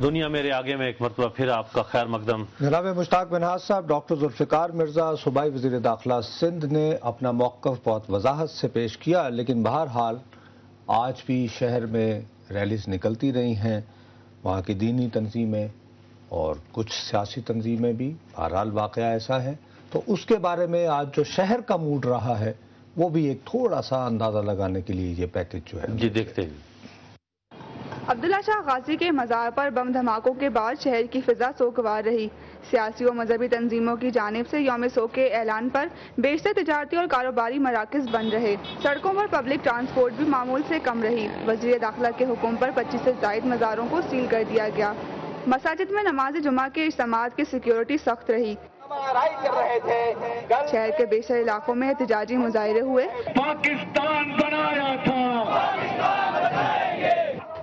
دنیا میرے آگے میں ایک مرتبہ پھر آپ کا خیر مقدم۔ جناب مشتاق منہاج صاحب، ڈاکٹر ذوالفقار مرزا صوبائی وزیر داخلہ سندھ نے اپنا موقف بہت وضاحت سے پیش کیا، لیکن بہرحال آج بھی شہر میں ریلیز نکلتی رہی ہیں، وہاں کی دینی تنظیمیں اور کچھ سیاسی تنظیمیں بھی، بہرحال واقعہ ایسا ہے۔ تو اس کے بارے میں آج جو شہر کا موڈ رہا ہے وہ بھی ایک تھوڑا سا اندازہ لگانے کے لیے یہ پیکج جو ہے جی دیکھتے ہیں۔ عبداللہ شاہ غازی کے مزار پر بم دھماکوں کے بعد شہر کی فضا سوگوار رہی۔ سیاسی و مذہبی تنظیموں کی جانب سے یوم سوگ کے اعلان پر بیشتر تجارتی اور کاروباری مراکز بند رہے۔ سڑکوں پر پبلک ٹرانسپورٹ بھی معمول سے کم رہی۔ وزیر داخلہ کے حکم پر 25 سے زائد مزاروں کو سیل کر دیا گیا۔ مساجد میں نماز جمعہ کے اجتماعات کی سیکیورٹی سخت رہی۔ شہر کے بیشتر علاقوں میں احتجاجی مظاہرے ہوئے۔ پاکستان بنایا تھا،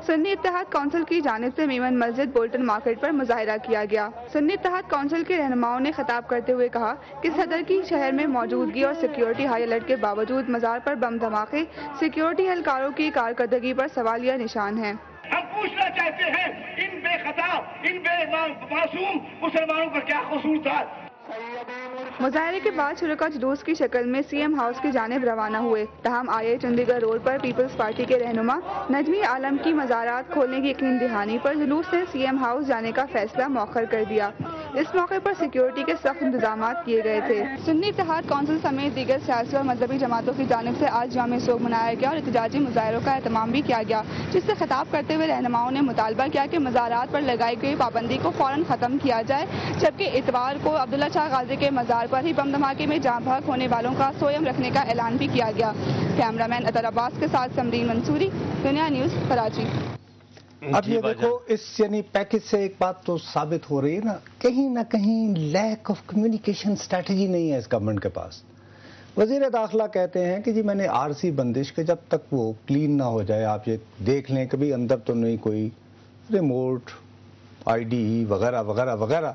سنی اتحاد کونسل کی جانب سے میمن مسجد بولٹن مارکیٹ پر مظاہرہ کیا گیا۔ سنی اتحاد کونسل کے رہنماؤں نے خطاب کرتے ہوئے کہا کہ صدر کی شہر میں موجودگی اور سیکیورٹی ہائی الرٹ کے باوجود مزار پر بم دھماکے سیکیورٹی اہلکاروں کی کارکردگی پر سوالیہ نشان ہیں۔ ہم پوچھنا چاہتے ہیں ان بے خطا، ان بے معصوم مسلمانوں کا کیا قصور تھا؟ مظاہرے کے بعد شرکا جلوس کی شکل میں سی ایم ہاؤس کی جانب روانہ ہوئے، تاہم آئی چندی گڑھ روڈ پر پیپلز پارٹی کے رہنما نجمی عالم کی مزارات کھولنے کی یقین دہانی پر جلوس نے سی ایم ہاؤس جانے کا فیصلہ مؤخر کر دیا۔ اس موقع پر سیکیورٹی کے سخت انتظامات کیے گئے تھے۔ سنی اتحاد کونسل سمیت دیگر سیاسی اور مذہبی جماعتوں کی جانب سے آج یوم سوگ منایا گیا اور احتجاجی مظاہروں کا اہتمام بھی کیا گیا، جس سے خطاب کرتے ہوئے رہنماؤں نے مطالبہ کیا کہ مزارات پر لگائی گئی پابندی کو فوراً ختم کیا جائے، جبکہ اتوار کو عبداللہ شاہ غازی کے مزار پر ہی بم دھماکے میں جاں بحق ہونے والوں کا سوئم رکھنے کا اعلان بھی کیا گیا۔ کیمرہ مین اطہر عباس کے ساتھ سمرین منصوری، دنیا نیوز، کراچی۔ اب یہ دیکھو، اس یعنی پیکج سے ایک بات تو ثابت ہو رہی ہے نہ کہیں لیک آف کمیونیکیشن اسٹریٹجی نہیں ہے اس گورنمنٹ کے پاس۔ وزیر داخلہ کہتے ہیں کہ جی میں نے عارضی بندش کے جب تک وہ کلین نہ ہو جائے، آپ یہ دیکھ لیں کبھی اندر تو نہیں کوئی ریموٹ آئی ڈی وغیرہ وغیرہ وغیرہ،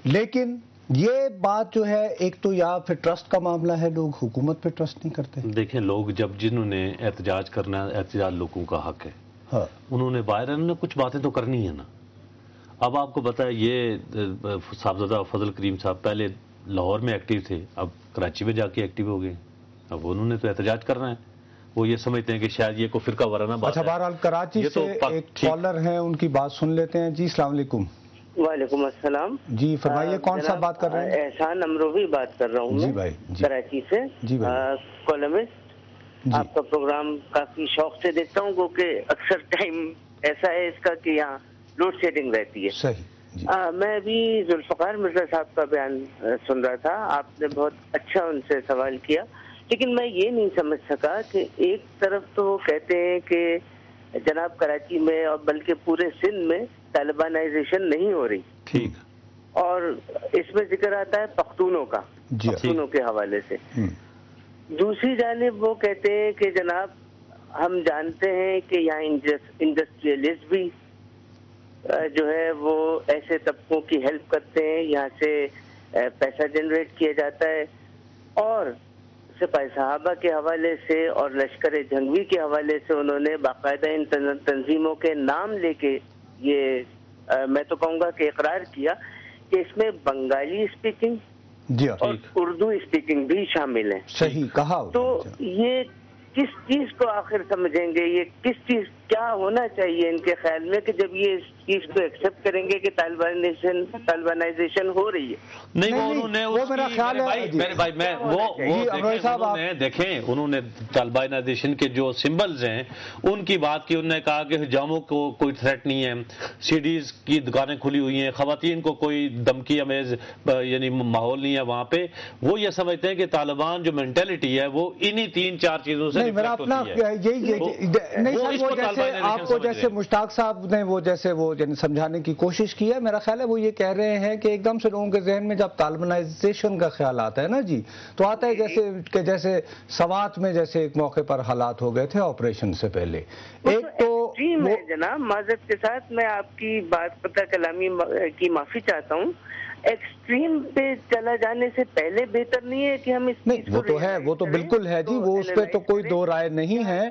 لیکن یہ بات جو ہے ایک تو یا پھر ٹرسٹ کا معاملہ ہے، لوگ حکومت پہ ٹرسٹ نہیں کرتے۔ دیکھیں، لوگ جنہوں نے احتجاج کرنا ہے، احتجاج لوگوں کا حق ہے، ہاں، انہوں نے باہر نے کچھ باتیں تو کرنی ہے نا۔ اب آپ کو پتا ہے یہ صاحبزادہ فضل کریم صاحب پہلے لاہور میں ایکٹیو تھے، اب کراچی میں جا کے ایکٹیو ہو گئے، اب انہوں نے تو احتجاج کرنا ہے۔ وہ یہ سمجھتے ہیں کہ شاید یہ کوئی فرقہ وارانہ بات ہے۔ اچھا، بہرحال کراچی سے ایک کالر ہیں، ان کی بات سن لیتے ہیں۔ جی السلام علیکم۔ وعلیکم السلام۔ جی فرمائیے، کون صاحب بات کر رہے ہیں؟ احسان امروہی بات کر رہا ہوں جی میں بھائی، کراچی سے، جی بھائی، کالمسٹ۔ آپ کا پروگرام کافی شوق سے دیکھتا ہوں، کیونکہ اکثر ٹائم ایسا ہے اس کا کہ یہاں لوڈ شیڈنگ رہتی ہے۔ صحیح۔ میں بھی ذوالفقار مرزا صاحب کا بیان سن رہا تھا، آپ نے بہت اچھا ان سے سوال کیا، لیکن میں یہ نہیں سمجھ سکا کہ ایک طرف تو وہ کہتے ہیں کہ جناب کراچی میں اور بلکہ پورے سندھ میں طالبانائزیشن نہیں ہو رہی، ٹھیک، اور اس میں ذکر آتا ہے پختونوں کا، پختونوں کے حوالے سے۔ دوسری جانب وہ کہتے ہیں کہ جناب ہم جانتے ہیں کہ یہاں انڈسٹریلسٹ بھی جو ہے وہ ایسے طبقوں کی ہیلپ کرتے ہیں، یہاں سے پیسہ جنریٹ کیا جاتا ہے، اور سپاہی صحابہ کے حوالے سے اور لشکر جھنگوی کے حوالے سے انہوں نے باقاعدہ ان تنظیموں کے نام لے کے یہ میں تو کہوں گا کہ اقرار کیا کہ اس میں بنگالی اسپیکنگ اور اردو اسپیکنگ بھی شامل ہیں۔ صحیح کہا۔ تو یہ کس چیز کو آخر سمجھیں گے، یہ کس چیز کیا ہونا چاہیے ان کے خیال میں کہ جب یہ اس چیز کو ایکسپٹ کریں گے کہ طالبانائزیشن ہو رہی ہے؟ نہیں، وہ انہوں نے وہ میرا خیال ہے میرے بھائی، میں وہ دیکھیں انہوں نے طالبانائزیشن کے جو سمبلز ہیں ان کی بات کی، انہوں نے کہا کہ حجاموں کو کوئی تھریٹ نہیں ہے، سی ڈیز کی دکانیں کھلی ہوئی ہیں، خواتین کو کوئی دھمکی امیز یعنی ماحول نہیں ہے وہاں پہ۔ وہ یہ سمجھتے ہیں کہ طالبان جو مینٹلٹی ہے وہ انہی 3-4 چیزوں سے میرا اپنا آپ کو جیسے مشتاق صاحب نے وہ جیسے وہ سمجھانے کی کوشش کی ہے، میرا خیال ہے وہ یہ کہہ رہے ہیں کہ ایک دم سے لوگوں کے ذہن میں جب طالبانائزیشن کا خیال آتا ہے نا جی، تو آتا ہے جیسے سوات میں جیسے ایک موقع پر حالات ہو گئے تھے آپریشن سے پہلے۔ ایک تو جناب معذرت کے ساتھ میں آپ کی بات پتہ کلامی کی معافی چاہتا ہوں، ایکسٹریم پہ چلا جانے سے پہلے بہتر نہیں ہے کہ ہم اس نہیں وہ تو ہے، وہ تو بالکل ہے جی، وہ اس پہ تو کوئی دو رائے نہیں ہے،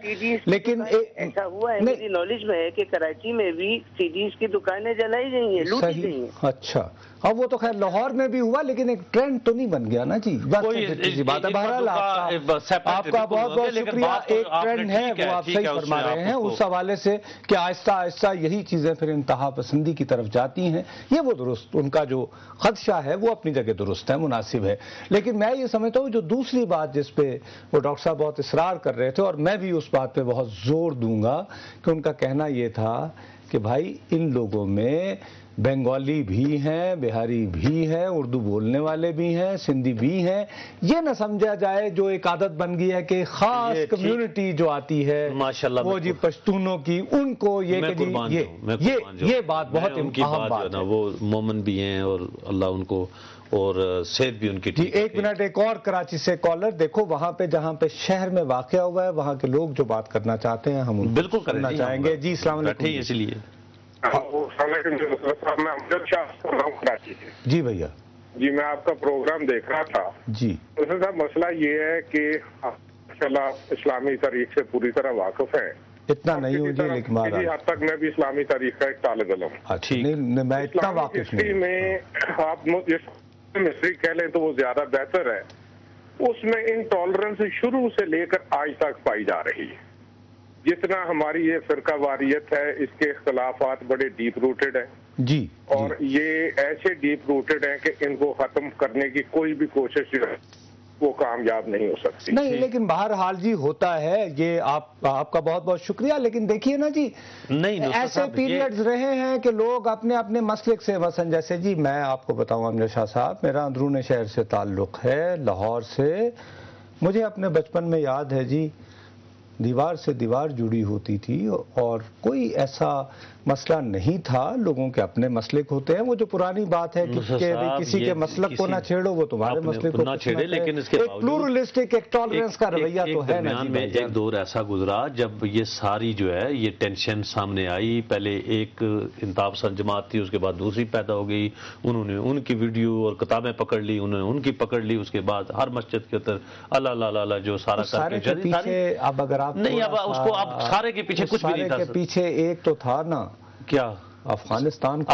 لیکن ایسا ہوا ہے میری نالج میں ہے کہ کراچی میں بھی سی ڈیز کی دکانیں جلائی گئی ہیں، لوٹی گئی ہیں۔ اچھا، اب وہ تو خیر لاہور میں بھی ہوا، لیکن ایک ٹرینڈ تو نہیں بن گیا نا جی، بات ہے۔ بہرحال آپ کا بہت بہت شکریہ، ایک ٹرینڈ ہے وہ آپ صحیح فرما رہے ہیں اس حوالے سے کہ آہستہ آہستہ یہی چیزیں پھر انتہا پسندی کی طرف جاتی ہیں، یہ وہ درست، ان کا جو خدشہ ہے وہ اپنی جگہ درست ہے، مناسب ہے۔ لیکن میں یہ سمجھتا ہوں جو دوسری بات جس پہ وہ ڈاکٹر صاحب بہت اصرار کر رہے تھے، اور میں بھی اس بات پہ بہت زور دوں گا کہ ان کا کہنا یہ تھا کہ بھائی ان لوگوں میں بنگالی بھی ہیں، بہاری بھی ہیں، اردو بولنے والے بھی ہیں، سندھی بھی ہیں، یہ نہ سمجھا جائے جو ایک عادت بن گئی ہے کہ خاص کمیونٹی جو آتی ہے وہ جی پشتونوں کی، ان کو یہ کہ یہ بات بہت اہم بات ہے، وہ مومن بھی ہیں اور اللہ ان کو اور صحت بھی ان کی ٹھیک۔ ایک منٹ، ایک اور کراچی سے کالر، دیکھو وہاں پہ جہاں پہ شہر میں واقع ہوا ہے وہاں کے لوگ جو بات کرنا چاہتے ہیں ہم بالکل کرنا چاہیں گے۔ جی السلام علیکم۔ اس لیے میں امجد شاہ بول رہا ہوں کراچی سے۔ جی بھیا جی، میں آپ کا پروگرام دیکھ رہا تھا جی۔ صاحب مسئلہ یہ ہے کہ ماشاءاللہ اسلامی تاریخ سے پوری طرح واقف ہے، اتنا نہیں ہوں جی، لیکن کسی حد تک میں بھی اسلامی تاریخ کا ایک طالب علم ہوں، میں اتنا واقف نہیں میں آپ مصری کہہ لیں تو وہ زیادہ بہتر ہے، اس میں انٹالرنس شروع سے لے کر آج تک پائی جا رہی ہے۔ جتنا ہماری یہ فرقہ واریت ہے اس کے اختلافات بڑے ڈیپ روٹڈ ہیں جی، اور یہ ایسے ڈیپ روٹڈ ہیں کہ ان کو ختم کرنے کی کوئی بھی کوشش جو ہے وہ کامیاب نہیں ہو سکتی۔ نہیں، لیکن بہرحال جی ہوتا ہے، یہ آپ کا بہت بہت شکریہ، لیکن دیکھیے نا جی ایسے پیریڈز رہے ہیں کہ لوگ اپنے اپنے مسلک سے، مثلا جیسے جی میں آپ کو بتاؤں امجد شاہ صاحب، میرا اندرون شہر سے تعلق ہے، لاہور سے، مجھے اپنے بچپن میں یاد ہے جی دیوار سے دیوار جڑی ہوتی تھی اور کوئی ایسا مسئلہ نہیں تھا، لوگوں کے اپنے مسلک ہوتے ہیں، وہ جو پرانی بات ہے کہ کسی کے مسلک کو نہ چھیڑو وہ تمہارے مسلک کو نہ چھیڑے، لیکن اس کے ایک پلورلسٹک، ایک ٹالرنس کا رویہ تو ہے نا جی۔ میں ایک دور ایسا گزرا جب یہ ساری جو ہے یہ ٹینشن سامنے آئی، پہلے ایک انتہا پسند جماعت تھی، اس کے بعد دوسری پیدا ہو گئی، انہوں نے ان کی ویڈیو اور کتابیں پکڑ لی، انہوں نے ان کی پکڑ لی، اس کے بعد ہر مسجد کے اندر اللہ اللہ اللہ جو سارا سارے کے پیچھے اب اگر آپ نہیں، اب اس کو اب سارے کے پیچھے کچھ بھی نہیں تھا، سارے کے پیچھے ایک تو تھا نا کیا افغانستان کو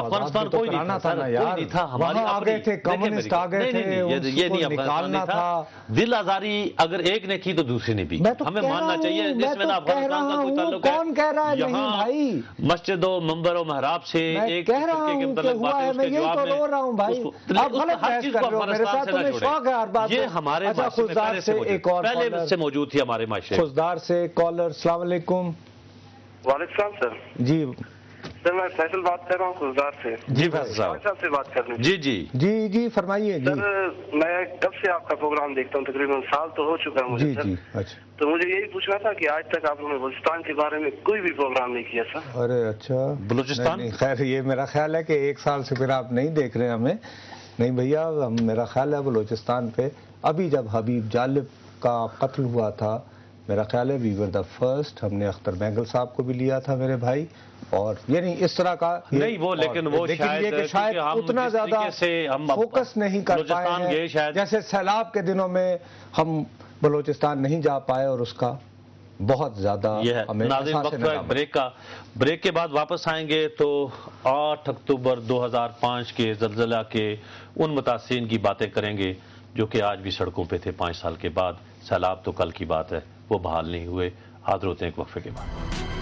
کوئی نہیں تھا نا یار، وہاں آگے تھے کمیونسٹ، آگے تھے، یہ نہیں نکالنا تھا، دل آزاری اگر ایک نے کی تو دوسرے نے بھی، ہمیں ماننا چاہیے اس میں افغانستان کا کوئی تعلق ہے؟ کون کہہ رہا ہے نہیں بھائی، مسجد و منبر و محراب سے ایک کہہ رہا ہوں کہ ہوا ہے، میں یہی تو رو رہا ہوں بھائی، آپ غلط بحث کر رہے ہو میرے ساتھ، تمہیں شوق ہے ہر بات، یہ ہمارے خزدار سے ایک اور پہلے سے موجود تھی ہمارے معاشرے، خزدار سے کالر۔ السلام علیکم۔ وعلیکم السلام سر۔ جی سر میں فیصل بات کر رہا ہوں خزدار سے۔ جی فیصل صاحب سے بات کر رہے ہیں۔ جی جی جی جی فرمائیے۔ سر میں کب سے آپ کا پروگرام دیکھتا ہوں، تقریباً سال تو ہو چکا ہے مجھے۔ جی جی اچھا، تو مجھے یہی پوچھنا تھا کہ آج تک آپ نے بلوچستان کے بارے میں کوئی بھی پروگرام نہیں کیا سر۔ ارے اچھا، بلوچستان خیر یہ میرا خیال ہے کہ ایک سال سے پھر آپ نہیں دیکھ رہے ہمیں۔ نہیں بھیا، میرا خیال ہے بلوچستان پہ ابھی جب حبیب جالب کا قتل ہوا تھا، میرا خیال ہے وی ور دا فرسٹ، ہم نے اختر بینگل صاحب کو بھی لیا تھا میرے بھائی، اور یعنی اس طرح کا نہیں وہ، لیکن وہ شاید اتنا زیادہ فوکس نہیں کر پائے ہیں جیسے سیلاب کے دنوں میں ہم بلوچستان نہیں جا پائے، اور اس کا بہت زیادہ بریک کے بعد واپس آئیں گے تو 8 اکتوبر 2005 کے زلزلہ کے ان متاثرین کی باتیں کریں گے جو کہ آج بھی سڑکوں پہ تھے 5 سال کے بعد۔ سیلاب تو کل کی بات ہے، وہ بحال نہیں ہوئے۔ حاضر ہوتے ہیں ایک وقفے کے بعد۔